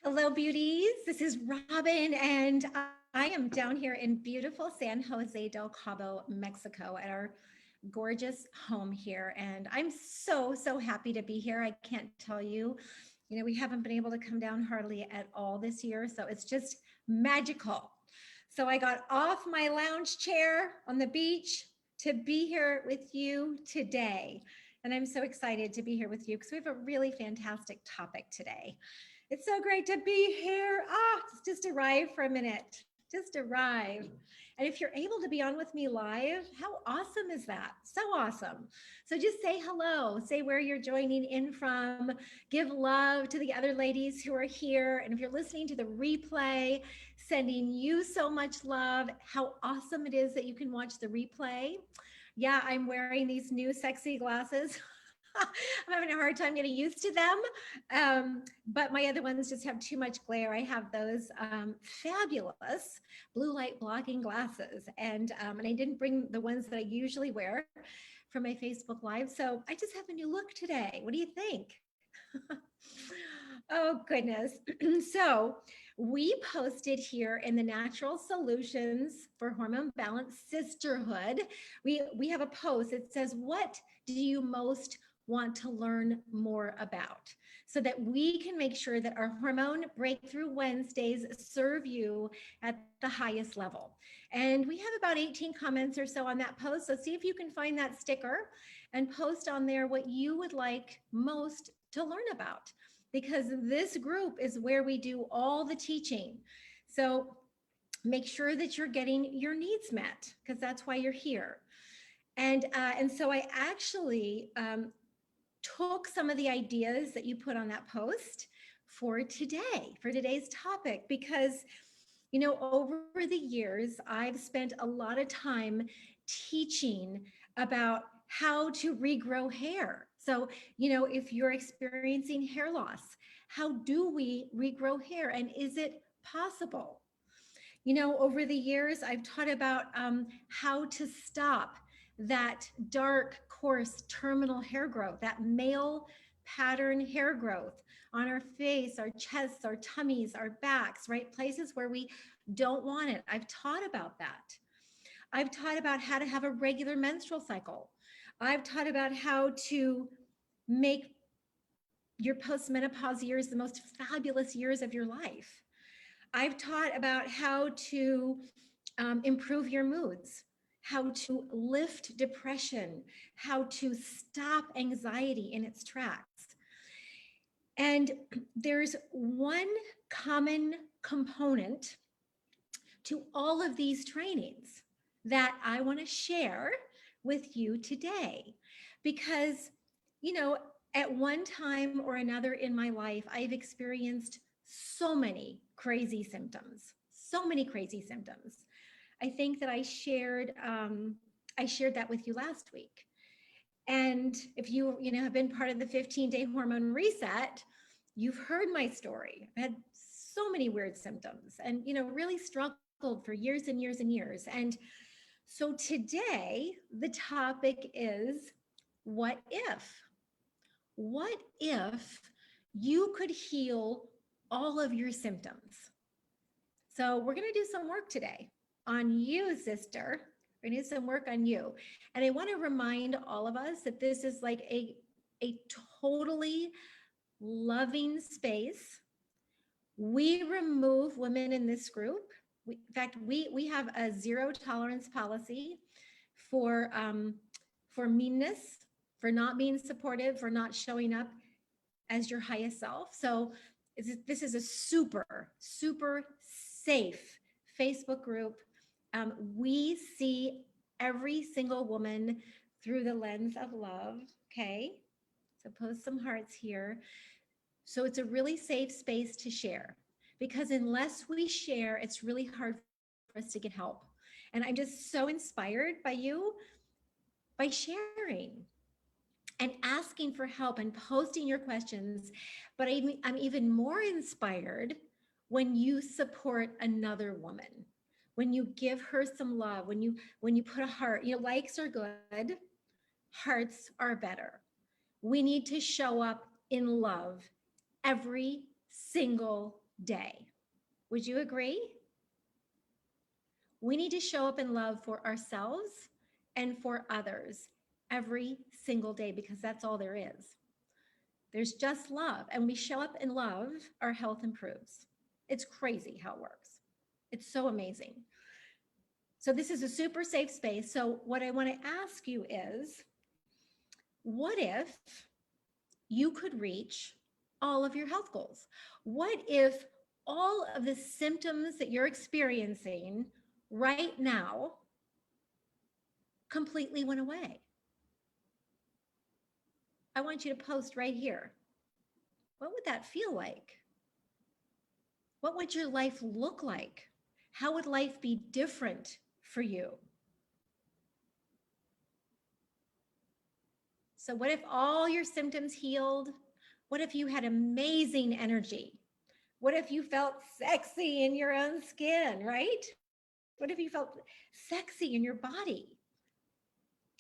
Hello, beauties. This is Robin, and I am down here in beautiful San Jose del Cabo, Mexico, at our gorgeous home here. And I'm so happy to be here. I can't tell you, we haven't been able to come down hardly at all this year, so it's just magical. So I got off my lounge chair on the beach to be here with you today. And I'm so excited to be here with you because we have a really fantastic topic today. It's so great to be here. Just arrive for a minute. Just arrive. And if you're able to be on with me live, how awesome is that? So awesome. So just say hello, say where you're joining in from, give love to the other ladies who are here. And if you're listening to the replay, sending you so much love. How awesome it is that you can watch the replay. Yeah, I'm wearing these new sexy glasses. I'm having a hard time getting used to them. But my other ones just have too much glare. I have those fabulous blue light blocking glasses. And I didn't bring the ones that I usually wear for my Facebook Live. So I just have a new look today. What do you think? Oh, goodness. So we posted here in the Natural Solutions for Hormone Balance Sisterhood. We have a post. It says, what do you most want to learn more about, so that we can make sure that our Hormone Breakthrough Wednesdays serve you at the highest level. And we have about 18 comments or so on that post. So see if you can find that sticker and post on there what you would like most to learn about, because this group is where we do all the teaching. So make sure that you're getting your needs met, because that's why you're here. And so I actually took some of the ideas that you put on that post for today, for today's topic, because, over the years, I've spent a lot of time teaching about how to regrow hair. So, if you're experiencing hair loss, how do we regrow hair, and is it possible? Over the years, I've taught about how to stop that dark, coarse, terminal hair growth, that male pattern hair growth on our face, our chests, our tummies, our backs, right? Places where we don't want it. I've taught about that. I've taught about how to have a regular menstrual cycle. I've taught about how to make your postmenopause years the most fabulous years of your life. I've taught about how to improve your moods, how to lift depression, how to stop anxiety in its tracks. And there's one common component to all of these trainings that I want to share with you today, because, at one time or another in my life, I've experienced so many crazy symptoms, I think that I shared that with you last week. And if you have been part of the 15-day hormone reset, you've heard my story. I've had so many weird symptoms and, really struggled for years and years and years. And so today, the topic is, what if? What if you could heal all of your symptoms? So we're going to do some work today on you, sister. We're going to do some work on you. And I want to remind all of us that this is like a totally loving space. We remove women in this group. In fact, we have a zero tolerance policy for meanness, for not being supportive, for not showing up as your highest self. So this is a super safe Facebook group. We see every single woman through the lens of love. Okay, so post some hearts here. So it's a really safe space to share, because unless we share, it's really hard for us to get help. And I'm just so inspired by you, by sharing and asking for help and posting your questions. But I'm even more inspired when you support another woman, when you give her some love, when you put a heart. Likes are good, hearts are better. We need to show up in love every single day. Would you agree? We need to show up in love for ourselves and for others every single day because that's all there is. There's just love. And we show up in love, our health improves. It's crazy how it works. It's so amazing. So this is a super safe space. So what I want to ask you is, what if you could reach all of your health goals? What if all of the symptoms that you're experiencing right now completely went away? I want you to post right here. What would that feel like? What would your life look like? How would life be different for you? So what if all your symptoms healed? What if you had amazing energy? What if you felt sexy in your own skin, right? What if you felt sexy in your body?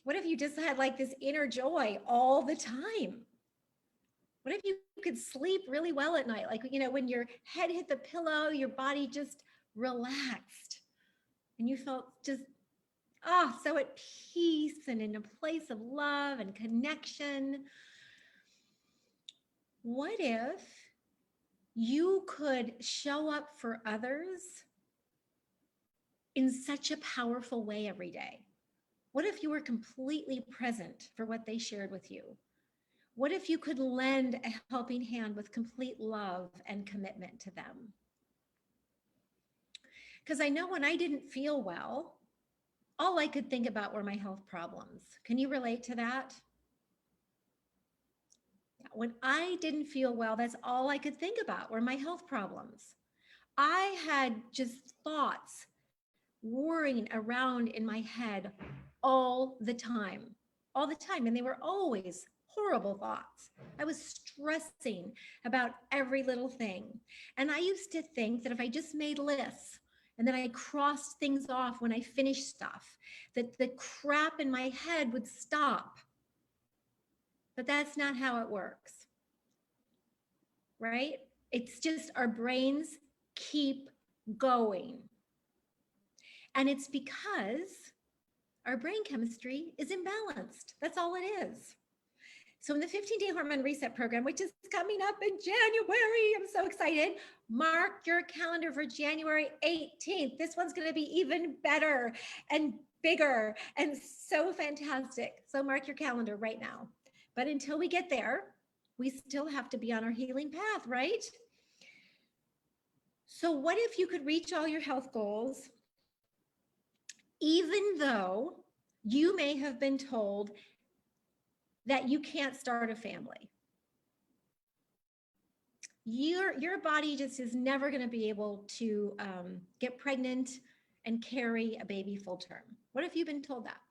What if you just had like this inner joy all the time? What if you could sleep really well at night? Like, when your head hit the pillow, your body just relaxed and you felt just, so at peace and in a place of love and connection. What if you could show up for others in such a powerful way every day? What if you were completely present for what they shared with you? What if you could lend a helping hand with complete love and commitment to them? Because I know when I didn't feel well, all I could think about were my health problems. Can you relate to that? When I didn't feel well, that's all I could think about were my health problems. I had just thoughts whirring around in my head all the time, And they were always horrible thoughts. I was stressing about every little thing. And I used to think that if I just made lists and then I crossed things off when I finished stuff, that the crap in my head would stop. But that's not how it works, right? It's just our brains keep going. And it's because our brain chemistry is imbalanced. That's all it is. So in the 15-day hormone reset program, which is coming up in January, I'm so excited. Mark your calendar for January 18th. This one's going to be even better and bigger and so fantastic. So mark your calendar right now. But until we get there, we still have to be on our healing path, right? So what if you could reach all your health goals, even though you may have been told that you can't start a family? Your body just is never going to be able to get pregnant and carry a baby full term. What if you've been told that?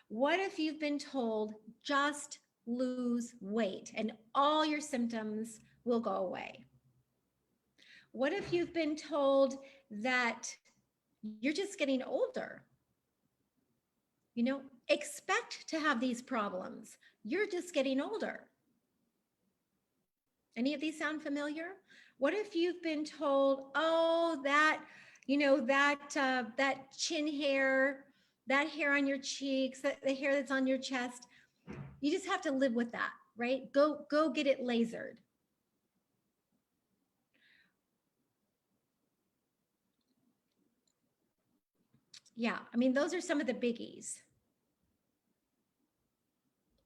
What if you've been told just lose weight and all your symptoms will go away? What if you've been told that you're just getting older? Expect to have these problems. You're just getting older. Any of these sound familiar? What if you've been told, that chin hair, that hair on your cheeks, the hair that's on your chest, you just have to live with that, right? Go get it lasered. Yeah, those are some of the biggies.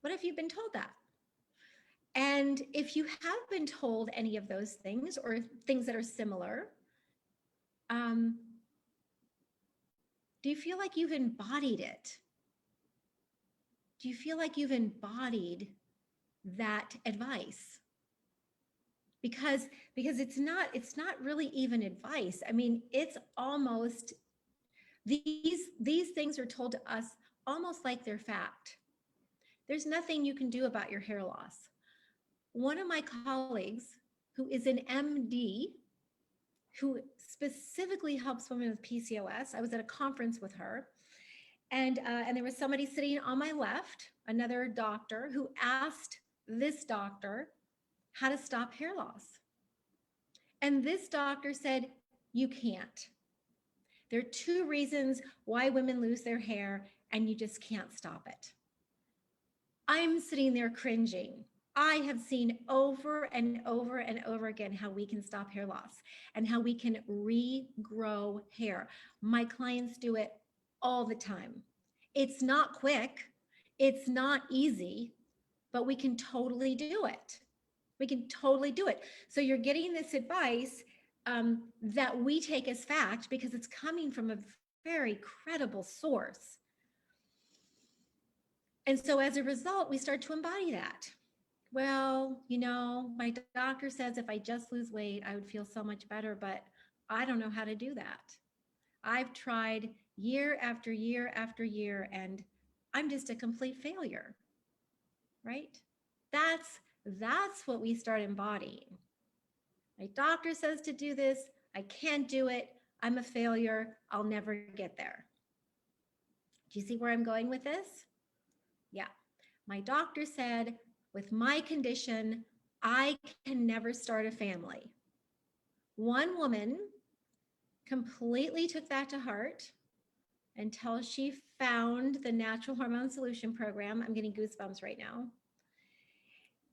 What if you've been told that? And if you have been told any of those things or things that are similar, do you feel like you've embodied it? Do you feel like you've embodied that advice? Because it's not really even advice. It's almost, these things are told to us almost like they're fact. There's nothing you can do about your hair loss. One of my colleagues who is an MD, who specifically helps women with PCOS, I was at a conference with her, and there was somebody sitting on my left, another doctor, who asked this doctor how to stop hair loss. And this doctor said, you can't. There are two reasons why women lose their hair, and you just can't stop it. I'm sitting there cringing. I have seen over and over and over again how we can stop hair loss and how we can regrow hair. My clients do it all the time. It's not quick, it's not easy, but we can totally do it. We can totally do it. So you're getting this advice that we take as fact because it's coming from a very credible source. And so as a result, we start to embody that. Well, my doctor says if I just lose weight, I would feel so much better, but I don't know how to do that. I've tried year after year after year, and I'm just a complete failure, right? That's what we start embodying. My doctor says to do this. I can't do it. I'm a failure. I'll never get there. Do you see where I'm going with this? Yeah. My doctor said, with my condition, I can never start a family. One woman completely took that to heart until she found the Natural Hormone Solution Program. I'm getting goosebumps right now.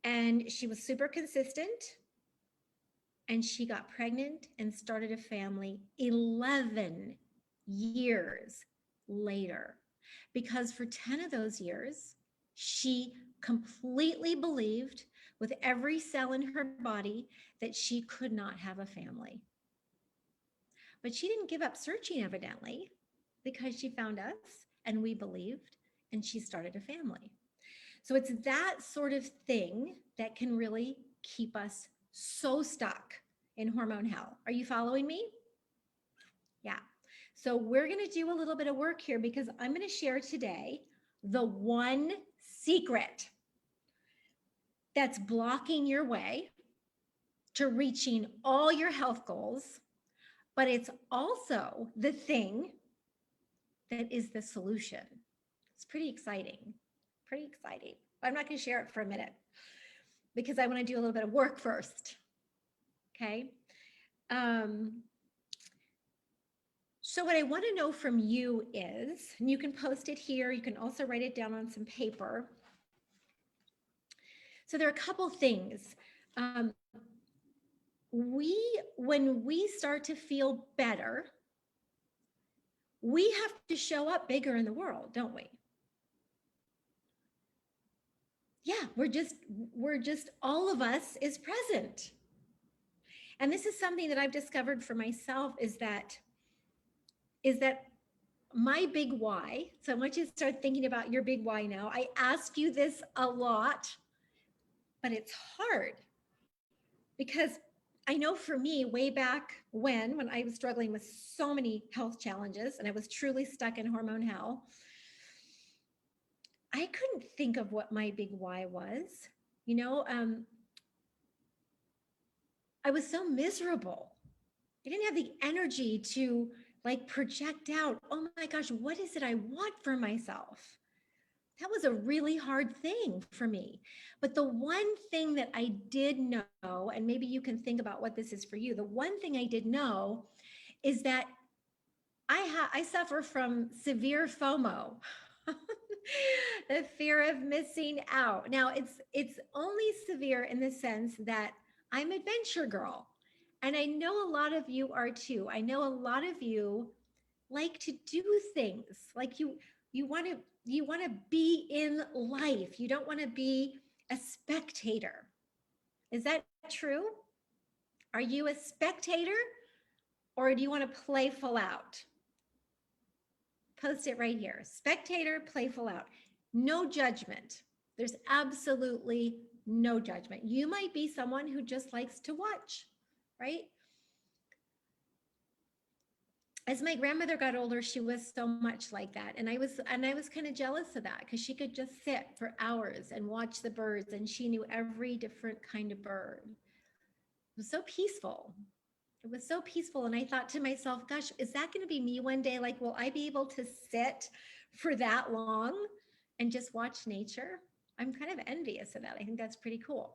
And she was super consistent. And she got pregnant and started a family 11 years later. Because for 10 of those years, she completely believed with every cell in her body that she could not have a family. But she didn't give up searching, evidently, because she found us and we believed, and she started a family. So it's that sort of thing that can really keep us so stuck in hormone hell. Are you following me? Yeah. So we're going to do a little bit of work here because I'm going to share today the one secret that's blocking your way to reaching all your health goals, but it's also the thing that is the solution. It's pretty exciting, pretty exciting. I'm not going to share it for a minute because I want to do a little bit of work first. Okay. So what I want to know from you is, and you can post it here, you can also write it down on some paper. So there are a couple things. When we start to feel better, we have to show up bigger in the world, don't we? Yeah, we're just all of us is present. And this is something that I've discovered for myself is that my big why. So I want you to start thinking about your big why now. I ask you this a lot, but it's hard because I know for me, way back when I was struggling with so many health challenges and I was truly stuck in hormone hell, I couldn't think of what my big why was. I was so miserable. I didn't have the energy to project out, oh my gosh, what is it I want for myself? That was a really hard thing for me. But the one thing that I did know, and maybe you can think about what this is for you, the one thing I did know is that I suffer from severe FOMO, the fear of missing out. Now, it's only severe in the sense that I'm an adventure girl. And I know a lot of you are too. I know a lot of you like to do things. Like you want to be in life. You don't want to be a spectator. Is that true? Are you a spectator or do you want to play full out? Post it right here. Spectator, play full out. No judgment. There's absolutely no judgment. You might be someone who just likes to watch, right? As my grandmother got older, she was so much like that. And I was kind of jealous of that because she could just sit for hours and watch the birds and she knew every different kind of bird. It was so peaceful. It was so peaceful. And I thought to myself, gosh, is that going to be me one day? Like, will I be able to sit for that long and just watch nature? I'm kind of envious of that. I think that's pretty cool.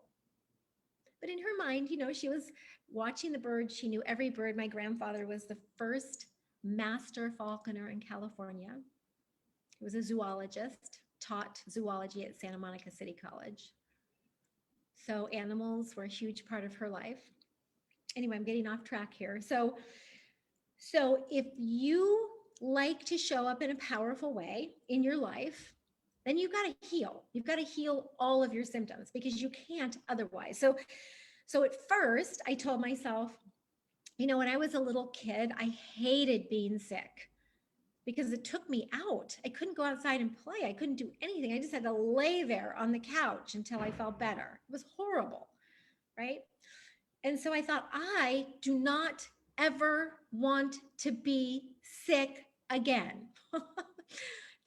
But in her mind, she was watching the birds. She knew every bird. My grandfather was the first master falconer in California. He was a zoologist, taught zoology at Santa Monica City College. So animals were a huge part of her life. Anyway, I'm getting off track here. So if you like to show up in a powerful way in your life, then you've got to heal. You've got to heal all of your symptoms because you can't otherwise. So at first I told myself, when I was a little kid, I hated being sick because it took me out. I couldn't go outside and play. I couldn't do anything. I just had to lay there on the couch until I felt better. It was horrible, right? And so I thought, I do not ever want to be sick again. Have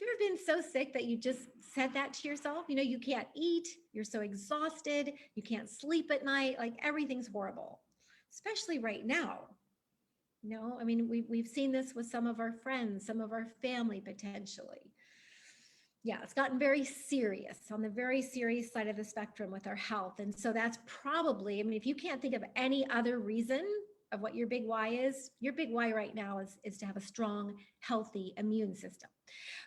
you ever been so sick that you just said that to yourself? You can't eat, you're so exhausted, you can't sleep at night, like everything's horrible, especially right now. I mean, we've seen this with some of our friends, some of our family potentially. Yeah, it's gotten very serious, on the very serious side of the spectrum with our health. And so that's probably, I mean, if you can't think of any other reason of what your big why is, your big why right now is to have a strong, healthy immune system.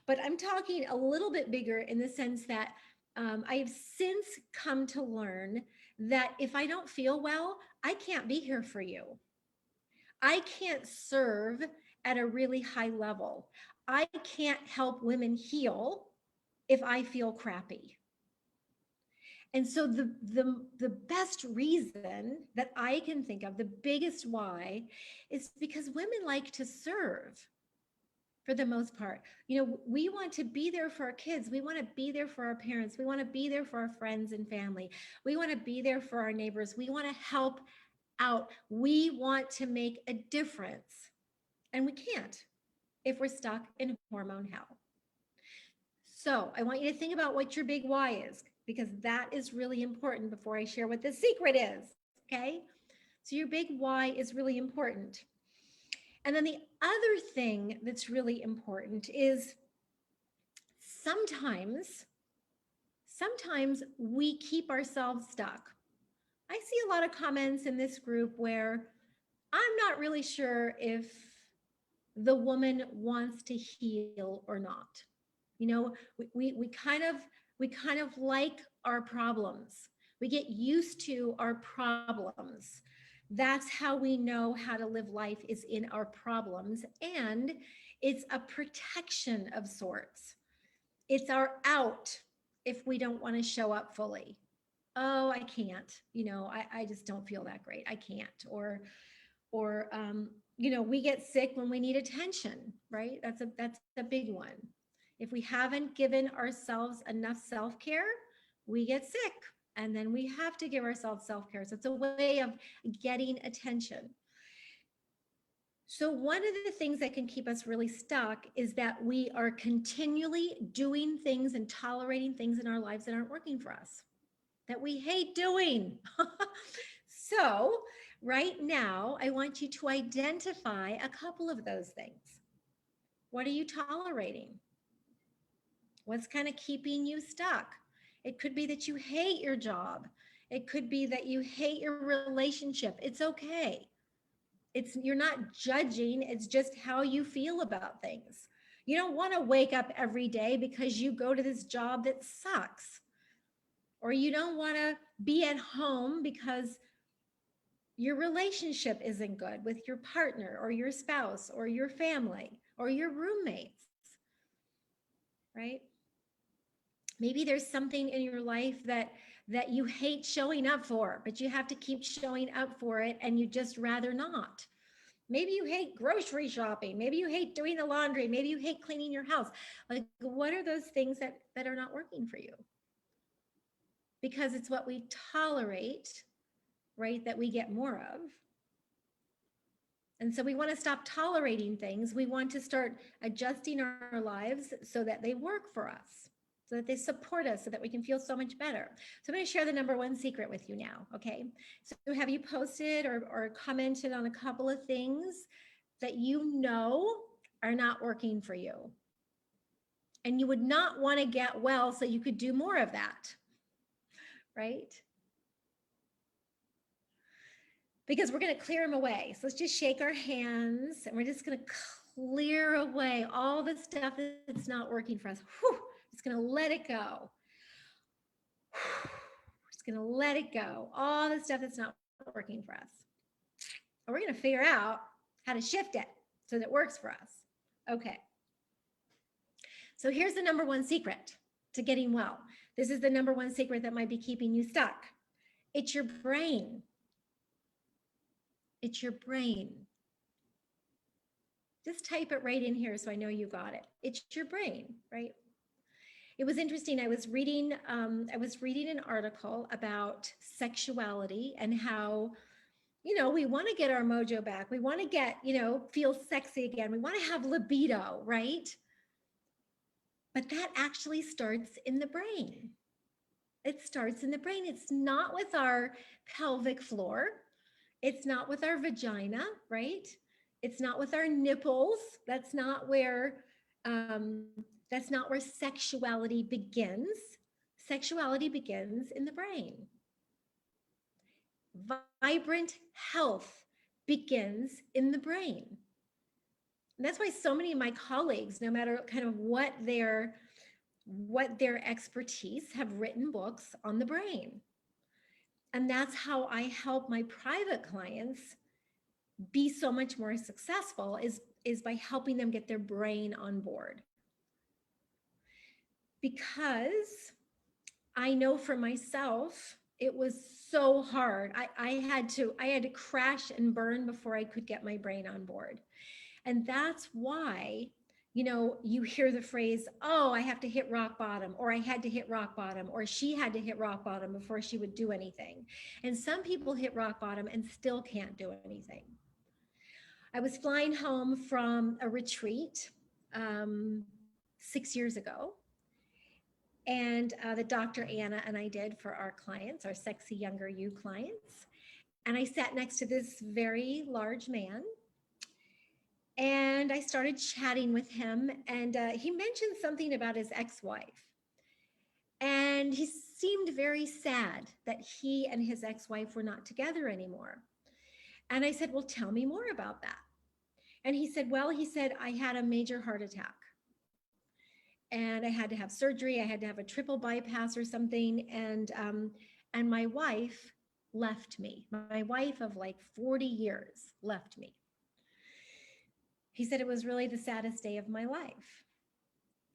But I'm talking a little bit bigger in the sense that I have since come to learn that if I don't feel well, I can't be here for you. I can't serve at a really high level. I can't help women heal if I feel crappy. And so the best reason that I can think of, the biggest why, is because women like to serve for the most part. We want to be there for our kids. We want to be there for our parents. We want to be there for our friends and family. We want to be there for our neighbors. We want to help out. We want to make a difference. And we can't if we're stuck in hormone hell. So I want you to think about what your big why is, because that is really important before I share what the secret is, okay? So your big why is really important. And then the other thing that's really important is sometimes we keep ourselves stuck. I see a lot of comments in this group where I'm not really sure if the woman wants to heal or not. We kind of like our problems. We get used to our problems. That's how we know how to live life, is in our problems. And it's a protection of sorts. It's our out if we don't want to show up fully. Oh, I can't, I just don't feel that great. I can't. Or we get sick when we need attention, right? That's a big one. If we haven't given ourselves enough self-care, we get sick, and then we have to give ourselves self-care. So it's a way of getting attention. So one of the things that can keep us really stuck is that we are continually doing things and tolerating things in our lives that aren't working for us, that we hate doing. So right now, I want you to identify a couple of those things. What are you tolerating? What's kind of keeping you stuck? It could be that you hate your job. It could be that you hate your relationship. It's okay. You're not judging. It's just how you feel about things. You don't want to wake up every day because you go to this job that sucks. Or you don't want to be at home because your relationship isn't good with your partner or your spouse or your family or your roommates, right? Maybe there's something in your life that you hate showing up for, but you have to keep showing up for it and you just rather not. Maybe you hate grocery shopping. Maybe you hate doing the laundry. Maybe you hate cleaning your house. Like, what are those things that are not working for you? Because it's what we tolerate, right, that we get more of. And so we want to stop tolerating things. We want to start adjusting our lives so that they work for us, so that they support us, so that we can feel so much better. So I'm going to share the number one secret with you now, okay? So have you posted or commented on a couple of things that you know are not working for you? And you would not want to get well so you could do more of that, right? because we're going to clear them away. So let's just shake our hands and we're just going to clear away all the stuff that's not working for us. Whew, just going to let it go. Just going to let it go. All the stuff that's not working for us. And we're going to figure out how to shift it so that it works for us. Okay. So here's the number one secret to getting well. This is the number one secret that might be keeping you stuck. It's your brain. It's your brain. Just type it right in here so I know you got it. It's your brain, right? It was interesting. I was reading an article about sexuality and how, we want to get our mojo back. We want to get, feel sexy again. We want to have libido, right? But that actually starts in the brain. It starts in the brain. It's not with our pelvic floor. It's not with our vagina, right? It's not with our nipples. That's not where sexuality begins. Sexuality begins in the brain. Vibrant health begins in the brain. And that's why so many of my colleagues, no matter kind of what their expertise, have written books on the brain. And that's how I help my private clients be so much more successful, is by helping them get their brain on board. Because I know for myself, it was so hard. I had to crash and burn before I could get my brain on board. And that's why, you hear the phrase, oh, I have to hit rock bottom, or I had to hit rock bottom, or she had to hit rock bottom before she would do anything. And some people hit rock bottom and still can't do anything. I was flying home from a retreat 6 years ago. And the Dr. Anna and I did for our clients, our sexy younger you clients. And I sat next to this very large man. And I started chatting with him, and he mentioned something about his ex-wife. And he seemed very sad that he and his ex-wife were not together anymore. And I said, well, tell me more about that. And he said, I had a major heart attack. And I had to have surgery. I had to have a triple bypass or something. And my wife left me. My wife of like 40 years left me. He said it was really the saddest day of my life.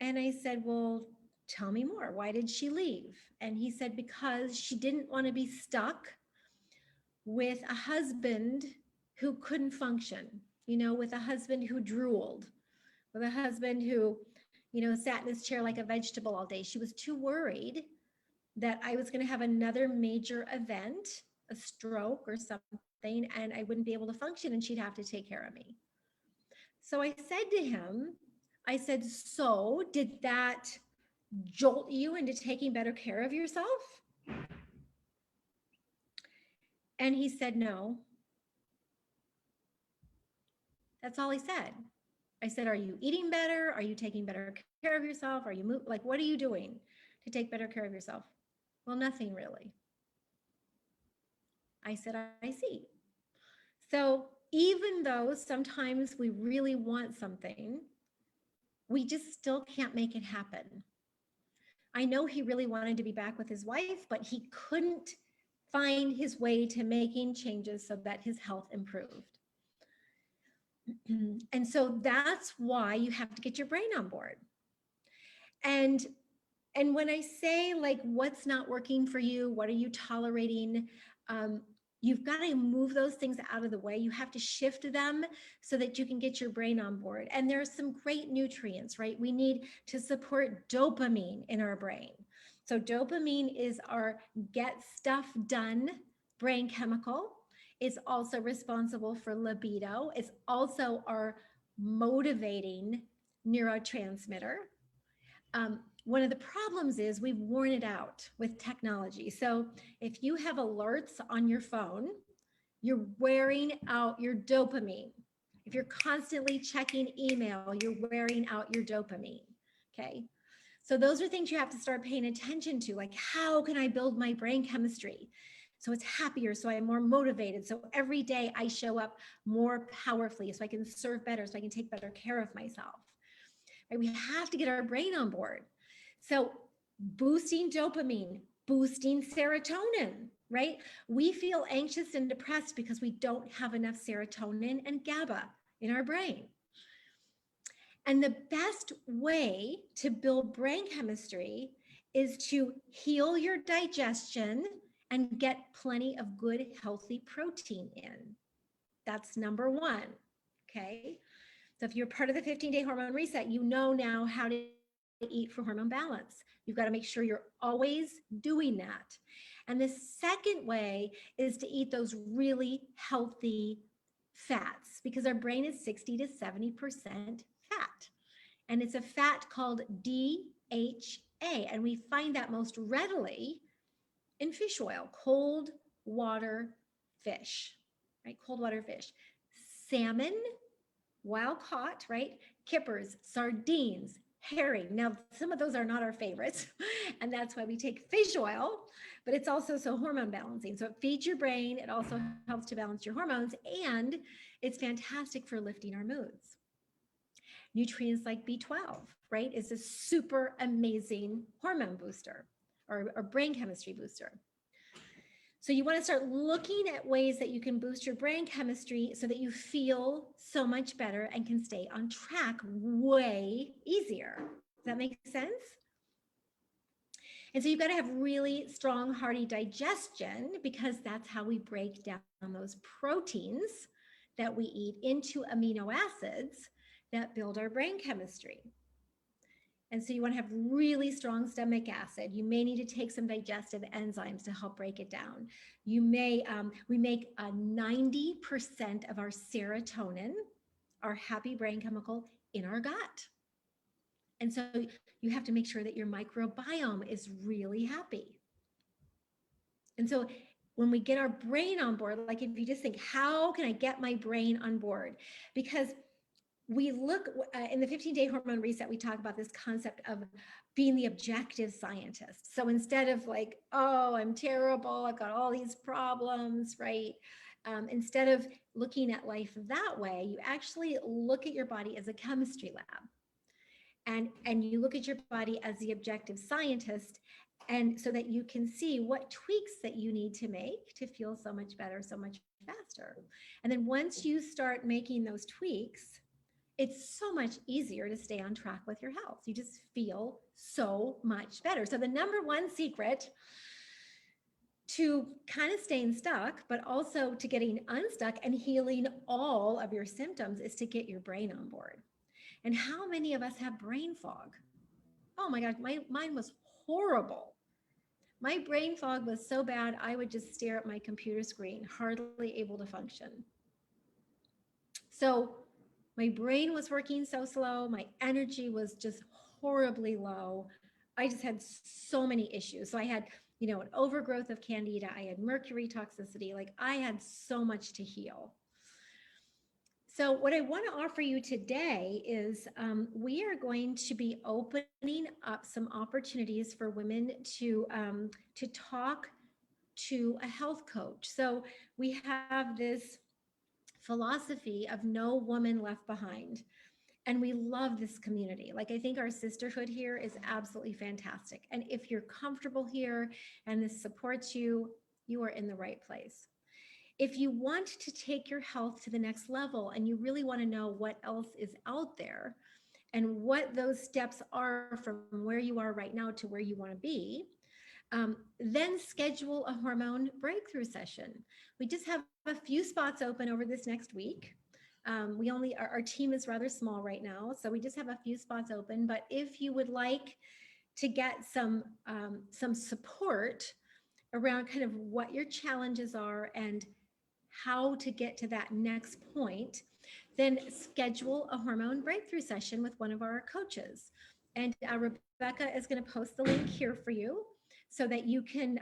And I said, well, tell me more. Why did she leave? And he said, because she didn't want to be stuck with a husband who couldn't function, with a husband who drooled, with a husband who, sat in his chair like a vegetable all day. She was too worried that I was going to have another major event, a stroke or something, and I wouldn't be able to function and she'd have to take care of me. So I said to him, so did that jolt you into taking better care of yourself? And he said, no. That's all he said. I said, are you eating better? Are you taking better care of yourself? Are you what are you doing to take better care of yourself? Well, nothing really. I said, I see. So even though sometimes we really want something, we just still can't make it happen. I know he really wanted to be back with his wife, but he couldn't find his way to making changes so that his health improved. And so that's why you have to get your brain on board. And when I say like, what's not working for you, what are you tolerating? You've got to move those things out of the way. You have to shift them so that you can get your brain on board. And there are some great nutrients, right? We need to support dopamine in our brain. So dopamine is our get stuff done brain chemical. It's also responsible for libido. It's also our motivating neurotransmitter. One of the problems is we've worn it out with technology. So if you have alerts on your phone, you're wearing out your dopamine. If you're constantly checking email, you're wearing out your dopamine, okay? So those are things you have to start paying attention to, like how can I build my brain chemistry So it's happier. So I'm more motivated. So every day I show up more powerfully so I can serve better, so I can take better care of myself. Right? We have to get our brain on board. So boosting dopamine, boosting serotonin, right? We feel anxious and depressed because we don't have enough serotonin and GABA in our brain. And the best way to build brain chemistry is to heal your digestion and get plenty of good, healthy protein in. That's number one. Okay. So if you're part of the 15-day hormone reset, you know now how to eat for hormone balance. You've got to make sure you're always doing that. And the second way is to eat those really healthy fats, because our brain is 60 to 70% fat. And it's a fat called DHA. And we find that most readily in fish oil, cold water fish, right? Cold water fish, salmon, wild caught, right? Kippers, sardines, herring. Now, some of those are not our favorites, and that's why we take fish oil, but it's also so hormone balancing. So it feeds your brain. It also helps to balance your hormones, and it's fantastic for lifting our moods. Nutrients like B12, right, is a super amazing hormone booster or brain chemistry booster. So you want to start looking at ways that you can boost your brain chemistry so that you feel so much better and can stay on track way easier. Does that make sense? And so you've got to have really strong, hearty digestion, because that's how we break down those proteins that we eat into amino acids that build our brain chemistry. And so you want to have really strong stomach acid. You may need to take some digestive enzymes to help break it down. You may, we make 90% of our serotonin, our happy brain chemical, in our gut. And so you have to make sure that your microbiome is really happy. And so when we get our brain on board, like if you just think, how can I get my brain on board? Because we look in the 15-day hormone reset, we talk about this concept of being the objective scientist. So instead of like, oh, I'm terrible, I've got all these problems, right? Instead of looking at life that way, you actually look at your body as a chemistry lab. And you look at your body as the objective scientist, and so that you can see what tweaks that you need to make to feel so much better, so much faster. And then once you start making those tweaks, it's so much easier to stay on track with your health. You just feel so much better. So the number one secret to kind of staying stuck, but also to getting unstuck and healing all of your symptoms, is to get your brain on board. And how many of us have brain fog? Oh my God, mine was horrible. My brain fog was so bad, I would just stare at my computer screen, hardly able to function. So my brain was working so slow. My energy was just horribly low. I just had so many issues. So I had, an overgrowth of candida. I had mercury toxicity. Like I had so much to heal. So what I want to offer you today is we are going to be opening up some opportunities for women to talk to a health coach. So we have this philosophy of no woman left behind. And we love this community. Like, I think our sisterhood here is absolutely fantastic. And if you're comfortable here and this supports you, you are in the right place. If you want to take your health to the next level and you really want to know what else is out there and what those steps are from where you are right now to where you want to be, then schedule a hormone breakthrough session. We just have a few spots open over this next week. Our team is rather small right now, so we just have a few spots open. But if you would like to get some support around kind of what your challenges are and how to get to that next point, then schedule a hormone breakthrough session with one of our coaches. And Rebecca is going to post the link here for you, so that you can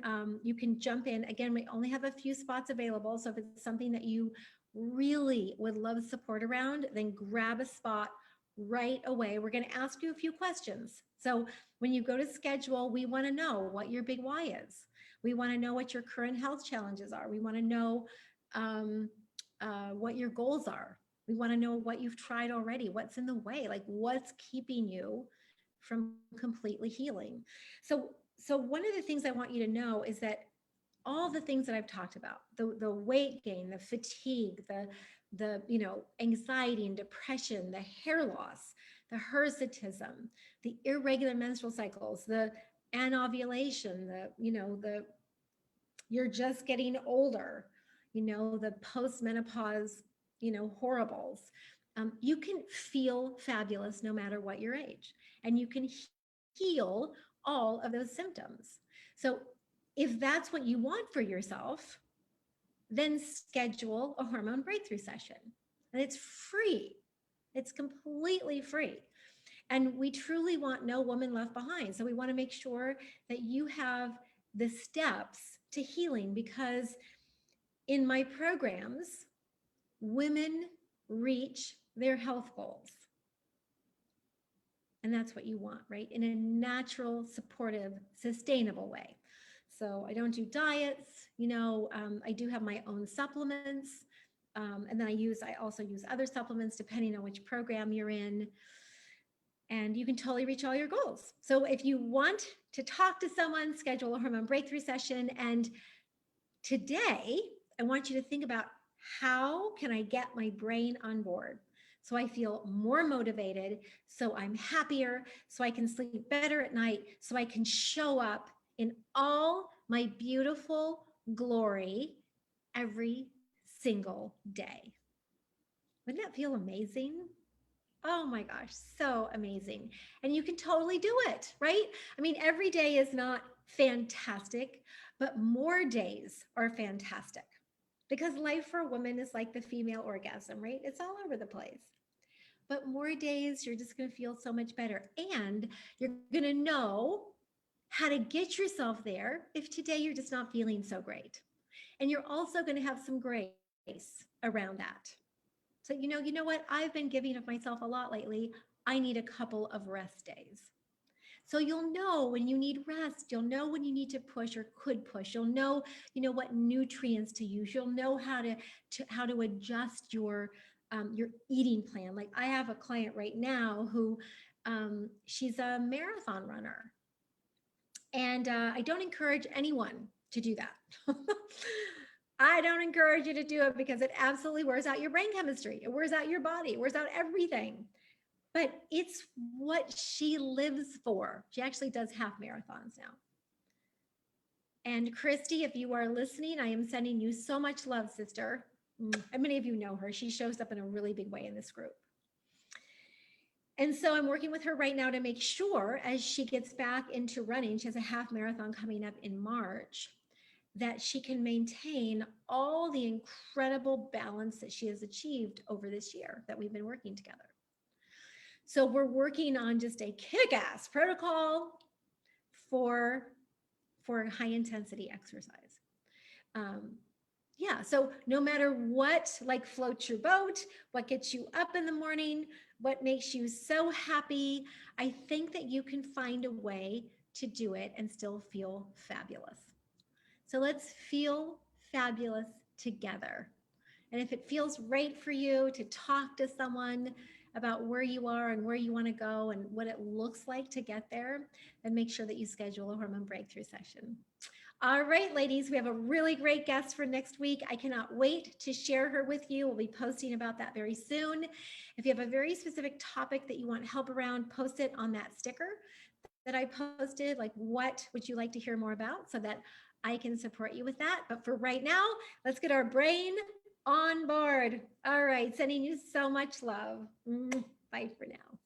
jump in. Again, we only have a few spots available. So if it's something that you really would love support around, then grab a spot right away. We're going to ask you a few questions. So when you go to schedule, we want to know what your big why is. We want to know what your current health challenges are. We want to know um, what your goals are. We want to know what you've tried already, what's in the way, like what's keeping you from completely healing. So one of the things I want you to know is that all the things that I've talked about, the weight gain, the fatigue, the anxiety and depression, the hair loss, the hirsutism, the irregular menstrual cycles, the anovulation, the you're just getting older, the postmenopause, horribles. You can feel fabulous no matter what your age, and you can heal all of those symptoms. So if that's what you want for yourself, then schedule a hormone breakthrough session. And it's free. It's completely free. And we truly want no woman left behind. So we want to make sure that you have the steps to healing, because in my programs, women reach their health goals. And that's what you want, right? In a natural, supportive, sustainable way. So I don't do diets, I do have my own supplements. And then I also use other supplements depending on which program you're in. And you can totally reach all your goals. So if you want to talk to someone, schedule a hormone breakthrough session. And today, I want you to think about, how can I get my brain on board so I feel more motivated, so I'm happier, so I can sleep better at night, so I can show up in all my beautiful glory every single day. Wouldn't that feel amazing? Oh my gosh, so amazing. And you can totally do it, right? I mean, every day is not fantastic, but more days are fantastic, because life for a woman is like the female orgasm, right? It's all over the place. But more days, you're just going to feel so much better. And you're going to know how to get yourself there if today you're just not feeling so great. And you're also going to have some grace around that. So, you know what? I've been giving of myself a lot lately. I need a couple of rest days. So you'll know when you need rest. You'll know when you need to push or could push. You'll know, what nutrients to use. You'll know how to adjust your eating plan. Like I have a client right now who she's a marathon runner, and I don't encourage anyone to do that. I don't encourage you to do it because it absolutely wears out your brain chemistry. It wears out your body. It wears out everything. But it's what she lives for. She actually does half marathons now. And Christy, if you are listening, I am sending you so much love, sister. And many of you know her. She shows up in a really big way in this group. And so I'm working with her right now to make sure, as she gets back into running, she has a half marathon coming up in March, that she can maintain all the incredible balance that she has achieved over this year that we've been working together. So we're working on just a kick-ass protocol for high intensity exercise. So no matter what, like, floats your boat, what gets you up in the morning, what makes you so happy, I think that you can find a way to do it and still feel fabulous. So let's feel fabulous together. And if it feels right for you to talk to someone about where you are and where you want to go and what it looks like to get there, then make sure that you schedule a hormone breakthrough session. All right, ladies, we have a really great guest for next week. I cannot wait to share her with you. We'll be posting about that very soon. If you have a very specific topic that you want help around, post it on that sticker that I posted. Like, what would you like to hear more about, so that I can support you with that. But for right now, let's get our brain on board. All right, sending you so much love. Bye for now.